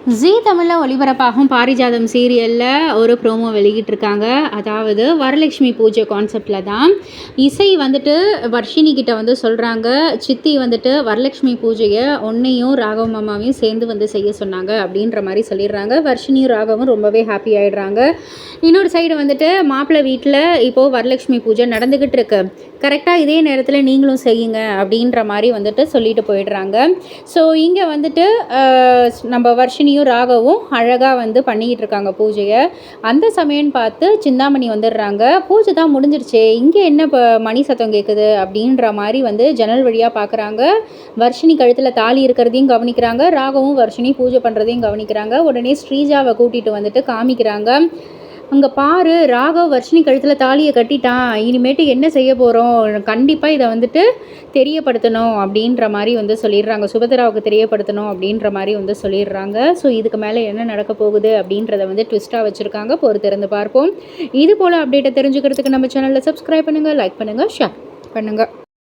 ஜீ தமிழில் ஒளிபரப்பாகும் பாரிஜாதம் சீரியலில் ஒரு ப்ரோமோ வெளியிட்டிருக்காங்க. அதாவது வரலட்சுமி பூஜை கான்செப்டில் தான் இசை வந்துட்டு வர்ஷினி கிட்ட வந்து சொல்கிறாங்க, சித்தி வந்துட்டு வரலட்சுமி பூஜையை உன்னையும் ராகவ் மாமாவையும் சேர்ந்து வந்து செய்ய சொன்னாங்க அப்படின்ற மாதிரி சொல்லிடுறாங்க. வர்ஷினியும் ராகவும் ரொம்பவே ஹாப்பி ஆகிடுறாங்க. இன்னொரு சைடு வந்துட்டு மாப்பிள்ளை வீட்டில் இப்போது வரலட்சுமி பூஜை நடந்துக்கிட்டு இருக்கு, கரெக்டாக இதே நேரத்தில் நீங்களும் செய்யுங்க அப்படின்ற மாதிரி வந்துட்டு சொல்லிட்டு போயிடுறாங்க. ஸோ இங்கே வந்துட்டு நம்ம வர்ஷினியும் ராகவும் அழகாக வந்து பண்ணிக்கிட்டு இருக்காங்க பூஜையை. அந்த சமயம்னு பார்த்து சிந்தாமணி வந்துடுறாங்க. பூஜை தான் முடிஞ்சிருச்சே, இங்கே என்ன இப்போ மணி சத்தம் கேட்குது அப்படின்ற மாதிரி வந்து ஜன்னல் வழியாக பார்க்குறாங்க. வர்ஷினி கழுத்தில் தாலி இருக்கிறதையும் கவனிக்கிறாங்க, ராகவும் வர்ஷினி பூஜை பண்ணுறதையும் கவனிக்கிறாங்க. உடனே ஸ்ரீஜாவை கூட்டிகிட்டு வந்துட்டு காமிக்கிறாங்க. அங்கே பாரு, ராகவ் வர்ஷினி கழுத்தில் தாலியை கட்டிட்டான், இனிமேட்டு என்ன செய்ய போகிறோம், கண்டிப்பாக இதை வந்துட்டு தெரியப்படுத்தணும் அப்படின்ற மாதிரி வந்து சொல்லிடுறாங்க, சுபத்ராவுக்கு தெரியப்படுத்தணும் அப்படின்ற மாதிரி வந்து சொல்லிடுறாங்க. ஸோ இதுக்கு மேலே என்ன நடக்க போகுது அப்படின்றத வந்து ட்விஸ்ட்டாக வச்சுருக்காங்க, பொறுத்திருந்து பார்ப்போம். இது போல் அப்டேட்டை தெரிஞ்சுக்கிறதுக்கு நம்ம சேனலில் சப்ஸ்கிரைப் பண்ணுங்கள், லைக் பண்ணுங்கள், ஷேர் பண்ணுங்கள்.